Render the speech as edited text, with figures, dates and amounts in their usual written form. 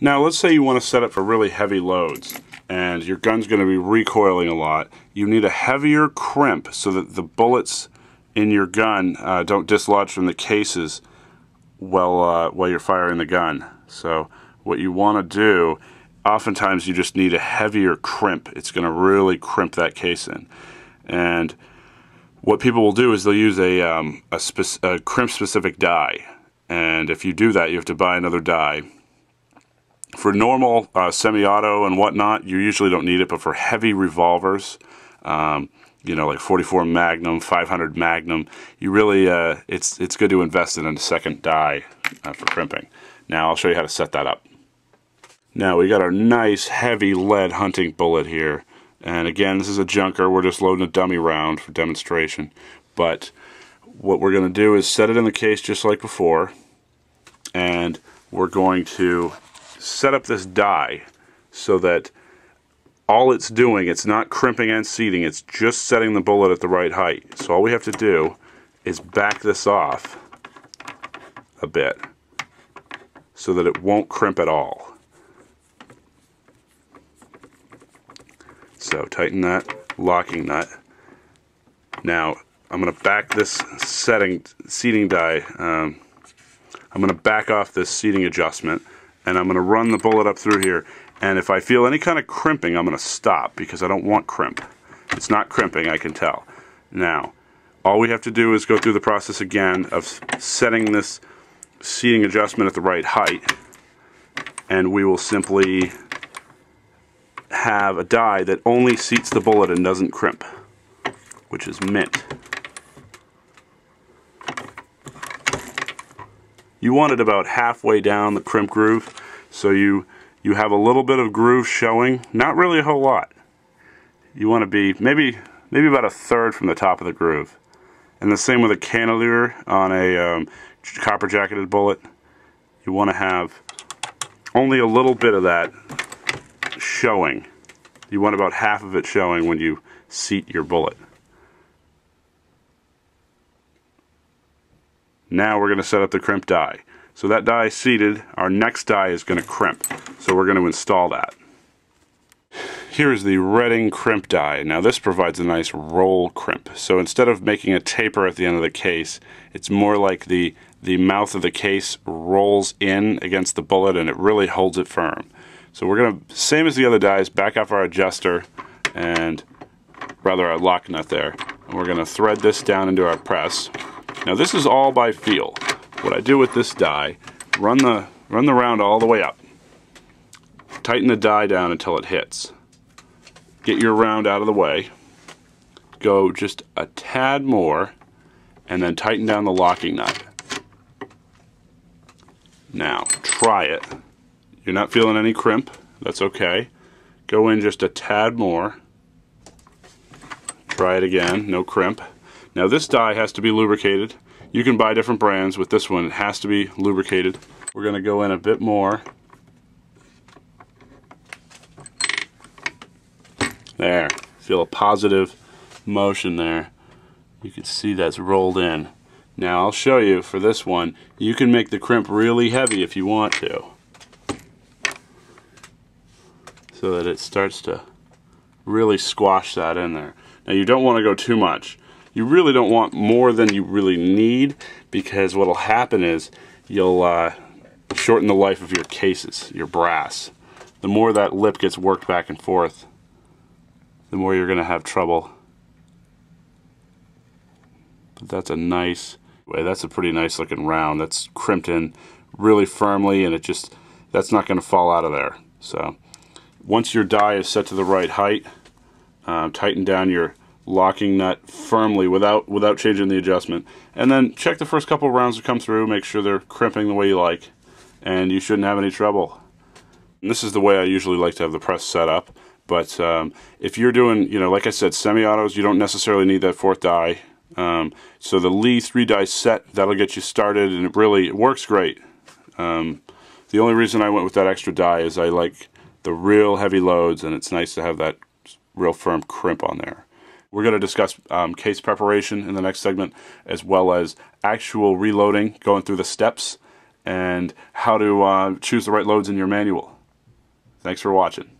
Now let's say you want to set up for really heavy loads and your gun's going to be recoiling a lot. You need a heavier crimp so that the bullets in your gun don't dislodge from the cases while you're firing the gun. So what you want to do, oftentimes you just need a heavier crimp. It's going to really crimp that case in. And what people will do is they'll use a crimp specific die. And if you do that, you have to buy another die. For normal semi-auto and whatnot, you usually don't need it, but for heavy revolvers, you know, like 44 Magnum, 500 Magnum, you really, it's good to invest in a second die for crimping. Now I'll show you how to set that up. Now we got our nice heavy lead hunting bullet here, and again, this is a junker. We're just loading a dummy round for demonstration, but what we're going to do is set it in the case just like before, and we're going to set up this die so that all it's doing, it's not crimping and seating, it's just setting the bullet at the right height. So all we have to do is back this off a bit so that it won't crimp at all. So tighten that locking nut. Now I'm going to back this seating die, I'm going to back off this seating adjustment, and I'm going to run the bullet up through here. And if I feel any kind of crimping, I'm going to stop because I don't want crimp. It's not crimping, I can tell. Now, all we have to do is go through the process again of setting this seating adjustment at the right height, and we will simply have a die that only seats the bullet and doesn't crimp, which is mint. You want it about halfway down the crimp groove, so you have a little bit of groove showing, not really a whole lot. You want to be maybe about a third from the top of the groove. And the same with a cantilever on a copper jacketed bullet. You want to have only a little bit of that showing. You want about half of it showing when you seat your bullet. Now we're going to set up the crimp die. So that die is seated, our next die is going to crimp. So we're going to install that. Here is the Redding crimp die. Now this provides a nice roll crimp. So instead of making a taper at the end of the case, it's more like the mouth of the case rolls in against the bullet and it really holds it firm. So we're going to, same as the other dies, back off our adjuster and rather our lock nut there. And we're going to thread this down into our press. Now this is all by feel. What I do with this die, run the round all the way up. Tighten the die down until it hits. Get your round out of the way. Go just a tad more and then tighten down the locking nut. Now try it. You're not feeling any crimp. That's okay. Go in just a tad more. Try it again. No crimp. Now this die has to be lubricated. You can buy different brands. With this one, it has to be lubricated. We're going to go in a bit more. There. Feel a positive motion there. You can see that's rolled in. Now I'll show you for this one, you can make the crimp really heavy if you want to, so that it starts to really squash that in there. Now you don't want to go too much. You really don't want more than you really need, because what will happen is you'll shorten the life of your cases, your brass. The more that lip gets worked back and forth, the more you're going to have trouble. But that's a nice way. That's a pretty nice looking round. That's crimped in really firmly, and that's not going to fall out of there. So once your die is set to the right height, tighten down your locking nut firmly without changing the adjustment, and then check the first couple of rounds to come through, make sure they're crimping the way you like, and you shouldn't have any trouble. And this is the way I usually like to have the press set up, but if you're doing, like I said, semi-autos, you don't necessarily need that fourth die. So the Lee 3-die set, that'll get you started, and it works great. The only reason I went with that extra die is I like the real heavy loads, and it's nice to have that real firm crimp on there. We're going to discuss case preparation in the next segment, as well as actual reloading, going through the steps, and how to choose the right loads in your manual. Thanks for watching.